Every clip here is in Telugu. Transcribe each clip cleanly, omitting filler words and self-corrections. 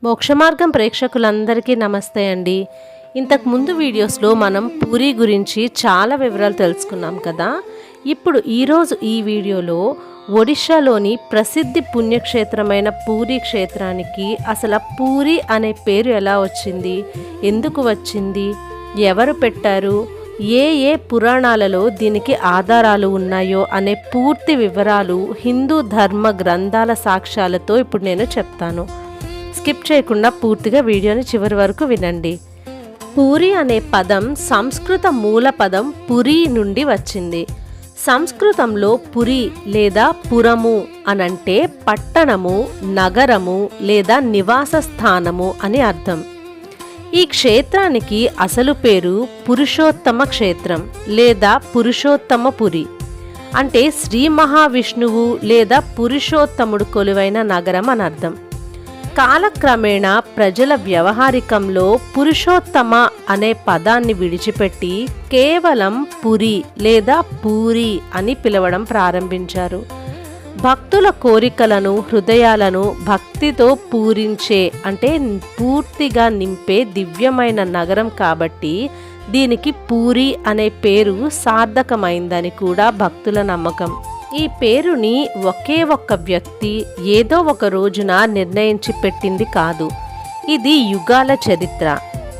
మోక్షమార్గం ప్రేక్షకులందరికీ నమస్తే అండి. ఇంతకు ముందు వీడియోస్లో మనం పూరి గురించి చాలా వివరాలు తెలుసుకున్నాం కదా. ఇప్పుడు ఈరోజు ఈ వీడియోలో ఒడిషాలోని ప్రసిద్ధి పుణ్యక్షేత్రమైన పూరి క్షేత్రానికి అసలు పూరి అనే పేరు ఎలా వచ్చింది, ఎందుకు వచ్చింది, ఎవరు పెట్టారు, ఏ పురాణాలలో దీనికి ఆధారాలు ఉన్నాయో అనే పూర్తి వివరాలు హిందూ ధర్మ గ్రంథాల సాక్ష్యాలతో ఇప్పుడు నేను చెప్తాను. స్కిప్ చేయకుండా పూర్తిగా వీడియోని చివరి వరకు వినండి. పూరి అనే పదం సంస్కృత మూల పదం పురి నుండి వచ్చింది. సంస్కృతంలో పురి లేదా పురము అనంటే పట్టణము, నగరము లేదా నివాస స్థానము అని అర్థం. ఈ క్షేత్రానికి అసలు పేరు పురుషోత్తమ క్షేత్రం లేదా పురుషోత్తమపురి, అంటే శ్రీ మహావిష్ణువు లేదా పురుషోత్తముడు కొలువైన నగరం అని అర్థం. కాలక్రమేణా ప్రజల వ్యవహారికంలో పురుషోత్తమ అనే పదాన్ని విడిచిపెట్టి కేవలం పురి లేదా పూరి అని పిలవడం ప్రారంభించారు. భక్తుల కోరికలను, హృదయాలను భక్తితో పూరించే అంటే పూర్తిగా నింపే దివ్యమైన నగరం కాబట్టి దీనికి పూరి అనే పేరు సార్థకమైందని కూడా భక్తుల నమ్మకం. ఈ పేరుని ఒకే ఒక్క వ్యక్తి ఏదో ఒక రోజున నిర్ణయించి పెట్టింది కాదు. ఇది యుగాల చరిత్ర,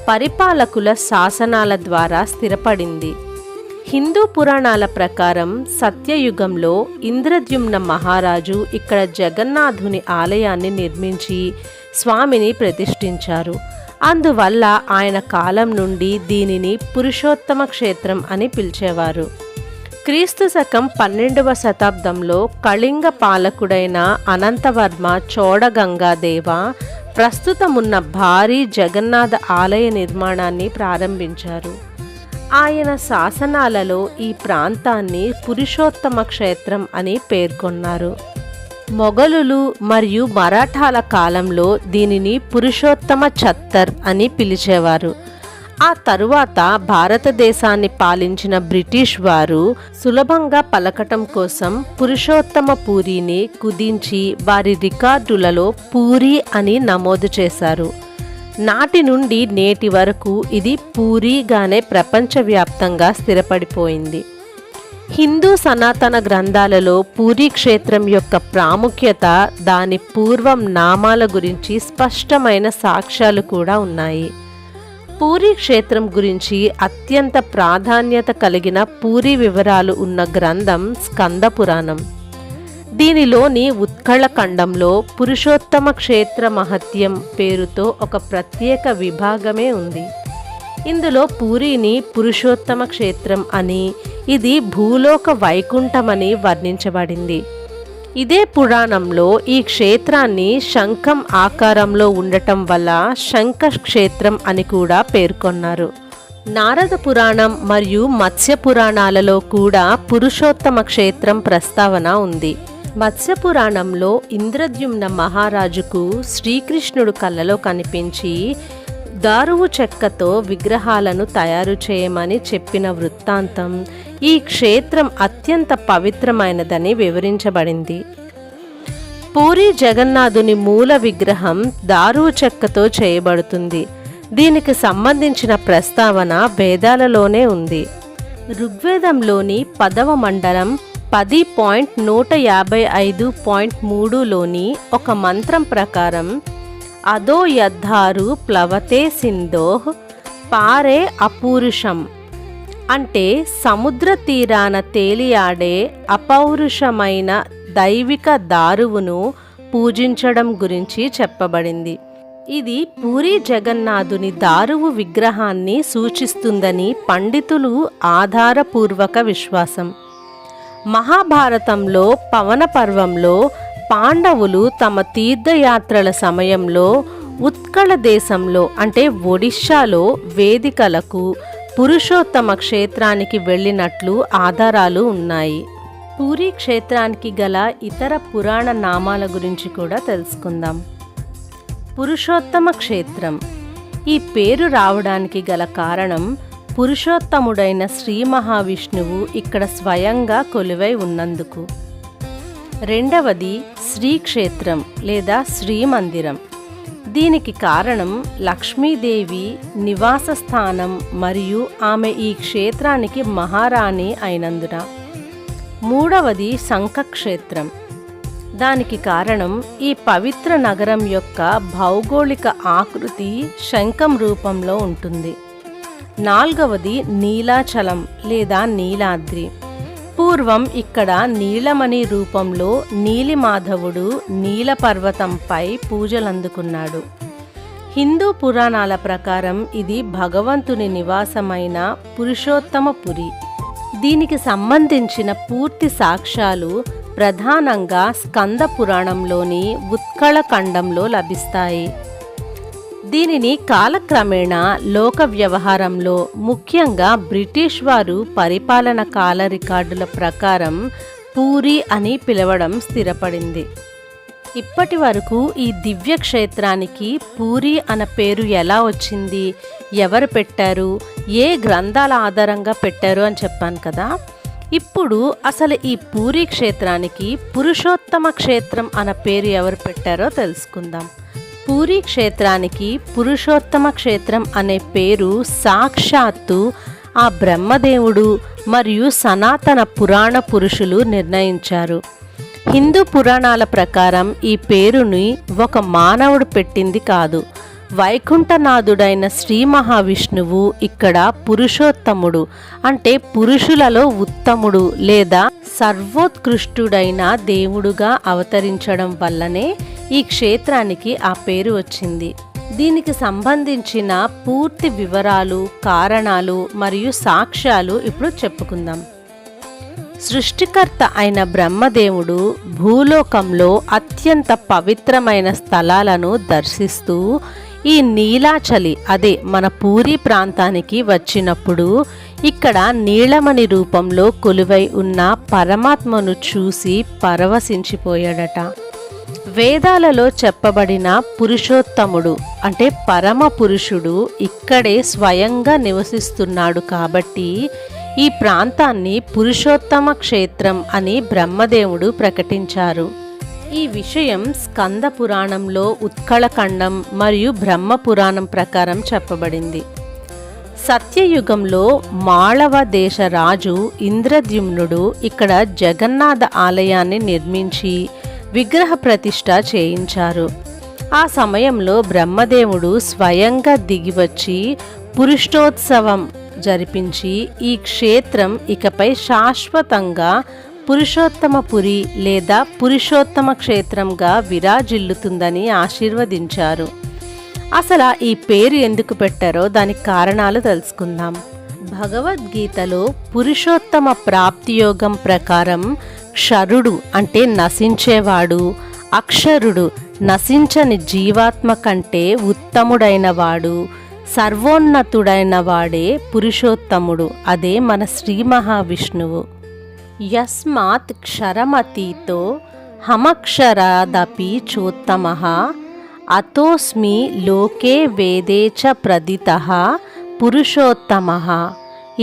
పరిపాలకుల శాసనాల ద్వారా స్థిరపడింది. హిందూ పురాణాల ప్రకారం సత్యయుగంలో ఇంద్రద్యుమ్న మహారాజు ఇక్కడ జగన్నాథుని ఆలయాన్ని నిర్మించి స్వామిని ప్రతిష్ఠించారు. అందువల్ల ఆయన కాలం నుండి దీనిని పురుషోత్తమ క్షేత్రం అని పిలిచేవారు. క్రీస్తు శకం 12వ శతాబ్దంలో కళింగ పాలకుడైన అనంతవర్మ చోడగంగాదేవ ప్రస్తుతమున్న భారీ జగన్నాథ ఆలయ నిర్మాణాన్ని ప్రారంభించారు. ఆయన శాసనాలలో ఈ ప్రాంతాన్ని పురుషోత్తమ క్షేత్రం అని పేర్కొన్నారు. మొఘలులు మరియు మరాఠాల కాలంలో దీనిని పురుషోత్తమ ఛత్తర్ అని పిలిచేవారు. ఆ తరువాత భారతదేశాన్ని పాలించిన బ్రిటిష్ వారు సులభంగా పలకటం కోసం పురుషోత్తమ పూరిని కుదించి వారి రికార్డులలో పూరి అని నమోదు చేశారు. నాటి నుండి నేటి వరకు ఇది పూరిగానే ప్రపంచవ్యాప్తంగా స్థిరపడిపోయింది. హిందూ సనాతన గ్రంథాలలో పూరి క్షేత్రం యొక్క ప్రాముఖ్యత, దాని పూర్వం నామాల గురించి స్పష్టమైన సాక్ష్యాలు కూడా ఉన్నాయి. పూరి క్షేత్రం గురించి అత్యంత ప్రాధాన్యత కలిగిన పూరి వివరాలు ఉన్న గ్రంథం స్కంద పురాణం. దీనిలోని ఉత్కళఖండంలో పురుషోత్తమ క్షేత్ర మహత్యం పేరుతో ఒక ప్రత్యేక విభాగమే ఉంది. ఇందులో పూరిని పురుషోత్తమ క్షేత్రం అని, ఇది భూలోక వైకుంఠమని వర్ణించబడింది. ఇదే పురాణంలో ఈ క్షేత్రాన్ని శంఖం ఆకారంలో ఉండటం వల్ల శంఖ క్షేత్రం అని కూడా పేర్కొన్నారు. నారద పురాణం మరియు మత్స్య పురాణాలలో కూడా పురుషోత్తమ క్షేత్రం ప్రస్తావన ఉంది. మత్స్య పురాణంలో ఇంద్రద్యుమ్న మహారాజుకు శ్రీకృష్ణుడు కలలో కనిపించి దారువు చెక్కతో విగ్రహాలను తయారు చేయమని చెప్పిన వృత్తాంతం ఈ క్షేత్రం అత్యంత పవిత్రమైనదని వివరించబడింది. పూరి జగన్నాథుని మూల విగ్రహం దారువు చెక్కతో చేయబడుతుంది. దీనికి సంబంధించిన ప్రస్తావన వేదాలలోనే ఉంది. ఋగ్వేదంలోని 10వ మండలం 10.155.3లోని ఒక మంత్రం ప్రకారం అదో యద్ధారు ప్లవతే సింధోః పారే అపూరుషం, అంటే సముద్ర తీరాన తేలియాడే అపౌరుషమైన దైవిక దారువును పూజించడం గురించి చెప్పబడింది. ఇది పూరి జగన్నాథుని దారువు విగ్రహాన్ని సూచిస్తుందని పండితులు ఆధారపూర్వక విశ్వాసం. మహాభారతంలో పవన పర్వంలో పాండవులు తమ తీర్థయాత్రల సమయంలో ఉత్కళ దేశంలో అంటే ఒడిషాలో వేదికలకు పురుషోత్తమ క్షేత్రానికి వెళ్ళినట్లు ఆధారాలు ఉన్నాయి. పూరి క్షేత్రానికి గల ఇతర పురాణ నామాల గురించి కూడా తెలుసుకుందాం. పురుషోత్తమ క్షేత్రం, ఈ పేరు రావడానికి గల కారణం పురుషోత్తముడైన శ్రీ మహావిష్ణువు ఇక్కడ స్వయంగా కొలువై ఉన్నందుకు. రెండవది శ్రీక్షేత్రం లేదా శ్రీమందిరం. దీనికి కారణం లక్ష్మీదేవి నివాస స్థానం మరియు ఆమె ఈ క్షేత్రానికి మహారాణి అయినందున. మూడవది శంఖక్షేత్రం. దానికి కారణం ఈ పవిత్ర నగరం యొక్క భౌగోళిక ఆకృతి శంఖం రూపంలో ఉంటుంది. నాలుగవది నీలాచలం లేదా నీలాద్రి. పూర్వం ఇక్కడ నీలమణి రూపంలో నీలిమాధవుడు నీలపర్వతంపై పూజలందుకున్నాడు. హిందూ పురాణాల ప్రకారం ఇది భగవంతుని నివాసమైన పురుషోత్తమపురి. దీనికి సంబంధించిన పూర్తి సాక్ష్యాలు ప్రధానంగా స్కంద పురాణంలోని ఉత్కళ ఖండంలో లభిస్తాయి. దీనిని కాలక్రమేణా లోక వ్యవహారంలో, ముఖ్యంగా బ్రిటిష్ వారు పరిపాలన కాల రికార్డుల ప్రకారం పూరి అని పిలవడం స్థిరపడింది. ఇప్పటి వరకు ఈ దివ్య క్షేత్రానికి పూరి అన్న పేరు ఎలా వచ్చింది, ఎవరు పెట్టారు, ఏ గ్రంథాల ఆధారంగా పెట్టారు అని చెప్పాను కదా. ఇప్పుడు అసలు ఈ పూరి క్షేత్రానికి పురుషోత్తమ క్షేత్రం అన్న పేరు ఎవరు పెట్టారో తెలుసుకుందాం. పూరి క్షేత్రానికి పురుషోత్తమ క్షేత్రం అనే పేరు సాక్షాత్తు ఆ బ్రహ్మదేవుడు మరియు సనాతన పురాణ పురుషులు నిర్ణయించారు. హిందూ పురాణాల ప్రకారం ఈ పేరుని ఒక మానవుడు పెట్టింది కాదు. వైకుంఠనాథుడైన శ్రీ మహావిష్ణువు ఇక్కడ పురుషోత్తముడు అంటే పురుషులలో ఉత్తముడు లేదా సర్వోత్కృష్టుడైన దేవుడుగా అవతరించడం వల్లనే ఈ క్షేత్రానికి ఆ పేరు వచ్చింది. దీనికి సంబంధించిన పూర్తి వివరాలు, కారణాలు మరియు సాక్ష్యాలు ఇప్పుడు చెప్పుకుందాం. సృష్టికర్త అయిన బ్రహ్మదేవుడు భూలోకంలో అత్యంత పవిత్రమైన స్థలాలను దర్శిస్తూ ఈ నీలాచలి అదే మన పూరి ప్రాంతానికి వచ్చినప్పుడు ఇక్కడ నీలమణి రూపంలో కొలువై ఉన్న పరమాత్మను చూసి పరవశించిపోయాడట. వేదాలలో చెప్పబడిన పురుషోత్తముడు అంటే పరమ పురుషుడు ఇక్కడే స్వయంగా నివసిస్తున్నాడు కాబట్టి ఈ ప్రాంతాన్ని పురుషోత్తమ క్షేత్రం అని బ్రహ్మదేవుడు ప్రకటించారు. ఈ విషయం స్కంద పురాణంలో ఉత్కళఖండం మరియు బ్రహ్మ పురాణం ప్రకారం చెప్పబడింది. సత్యయుగంలో మాళవ దేశ రాజు ఇంద్రద్యుమ్నుడు ఇక్కడ జగన్నాథ ఆలయాన్ని నిర్మించి విగ్రహ ప్రతిష్ఠ చేయించారు. ఆ సమయంలో బ్రహ్మదేవుడు స్వయంగా దిగివచ్చి పురుషోత్సవం జరిపించి ఈ క్షేత్రం ఇకపై శాశ్వతంగా పురుషోత్తమపురి లేదా పురుషోత్తమ క్షేత్రంగా విరాజిల్లుతుందని ఆశీర్వదించారు. అసలు ఈ పేరు ఎందుకు పెట్టారో దానికి కారణాలు తెలుసుకుందాం. భగవద్గీతలో పురుషోత్తమ ప్రాప్తియోగం ప్రకారం క్షరుడు అంటే నశించేవాడు, అక్షరుడు నశించని జీవాత్మ కంటే ఉత్తముడైన వాడు, సర్వోన్నతుడైన వాడే పురుషోత్తముడు, అదే మన శ్రీ మహావిష్ణువు. యస్మాత్ క్షరమతీతో హమక్షరాదపి చోత్తమః అతోస్మి లోకే వేదే చ ప్రదితః పురుషోత్తమః.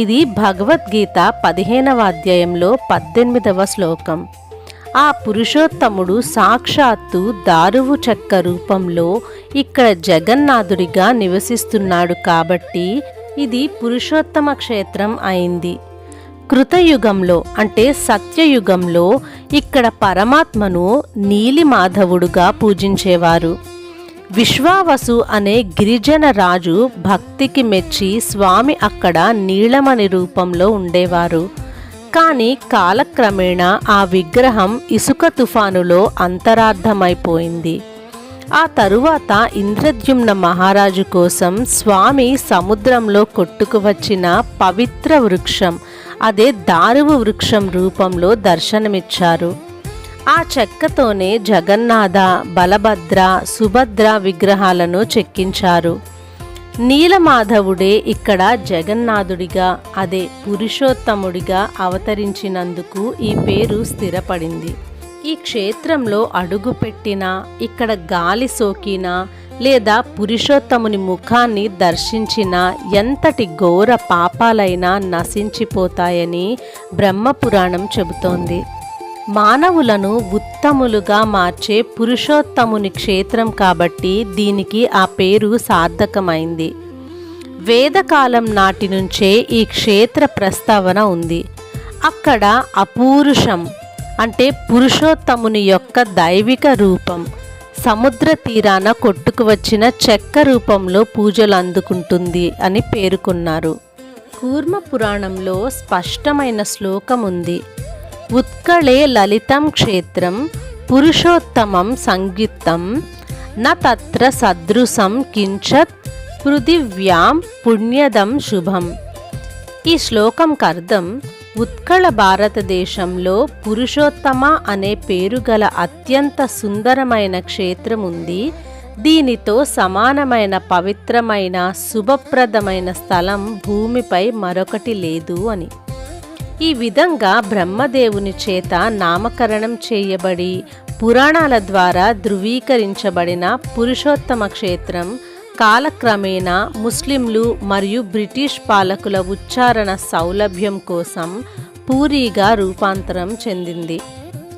ఇది భగవద్గీత 15వ అధ్యాయంలో 18వ శ్లోకం. ఆ పురుషోత్తముడు సాక్షాత్తు దారువు చెక్క రూపంలో ఇక్కడ జగన్నాథుడిగా నివసిస్తున్నాడు కాబట్టి ఇది పురుషోత్తమ క్షేత్రం అయింది. కృతయుగంలో అంటే సత్యయుగంలో ఇక్కడ పరమాత్మను నీలిమాధవుడుగా పూజించేవారు. విశ్వావసు అనే గిరిజన రాజు భక్తికి మెచ్చి స్వామి అక్కడ నీలమణి రూపంలో ఉండేవారు. కానీ కాలక్రమేణా ఆ విగ్రహం ఇసుక తుఫానులో అంతరార్థమైపోయింది. ఆ తరువాత ఇంద్రద్యుమ్న మహారాజు కోసం స్వామి సముద్రంలో కొట్టుకువచ్చిన పవిత్ర వృక్షం అదే దారువు వృక్షం రూపంలో దర్శనమిచ్చారు. ఆ చెక్కతోనే జగన్నాథ, బలభద్ర, సుభద్ర విగ్రహాలను చెక్కించారు. నీలమాధవుడే ఇక్కడ జగన్నాథుడిగా అదే పురుషోత్తముడిగా అవతరించినందుకు ఈ పేరు స్థిరపడింది. ఈ క్షేత్రంలో అడుగుపెట్టినా, ఇక్కడ గాలి సోకినా లేదా పురుషోత్తముని ముఖాన్ని దర్శించిన ఎంతటి ఘోర పాపాలైనా నశించిపోతాయని బ్రహ్మపురాణం చెబుతోంది. మానవులను ఉత్తములుగా మార్చే పురుషోత్తముని క్షేత్రం కాబట్టి దీనికి ఆ పేరు సార్థకమైంది. వేదకాలం నాటి నుంచే ఈ క్షేత్ర ప్రస్తావన ఉంది. అక్కడ అపూరుషం అంటే పురుషోత్తముని యొక్క దైవిక రూపం సముద్ర తీరాన కొట్టుకు వచ్చిన చెక్క రూపంలో పూజలు అందుకుంటుంది అని పేర్కొన్నారు. కూర్మ పురాణంలో స్పష్టమైన శ్లోకం ఉంది. ఉత్కళే లలితం క్షేత్రం పురుషోత్తమం సంయుక్తం న తత్ర సదృశం కించత్ పృథివ్యాం పుణ్యదం శుభం. ఈ శ్లోకంకి అర్థం, ఉత్కళ భారతదేశంలో పురుషోత్తమ అనే పేరు గల అత్యంత సుందరమైన క్షేత్రం ఉంది. దీనితో సమానమైన పవిత్రమైన శుభప్రదమైన స్థలం భూమిపై మరొకటి లేదు అని. ఈ విధంగా బ్రహ్మదేవుని చేత నామకరణం చేయబడి పురాణాల ద్వారా ధృవీకరించబడిన పురుషోత్తమ క్షేత్రం కాలక్రమేణా ముస్లింలు మరియు బ్రిటిష్ పాలకుల ఉచ్చారణ సౌలభ్యం కోసం పూరీగా రూపాంతరం చెందింది.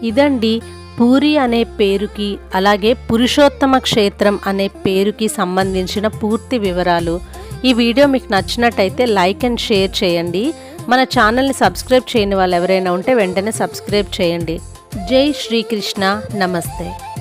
ఇదండి పూరి అనే పేరుకి అలాగే పురుషోత్తమ క్షేత్రం అనే పేరుకి సంబంధించిన పూర్తి వివరాలు. ఈ వీడియో మీకు నచ్చినట్టయితే లైక్ అండ్ షేర్ చేయండి. మన ఛానల్ని సబ్స్క్రైబ్ చేయని వాళ్ళు ఎవరైనా ఉంటే వెంటనే సబ్స్క్రైబ్ చేయండి. జై శ్రీకృష్ణ. నమస్తే.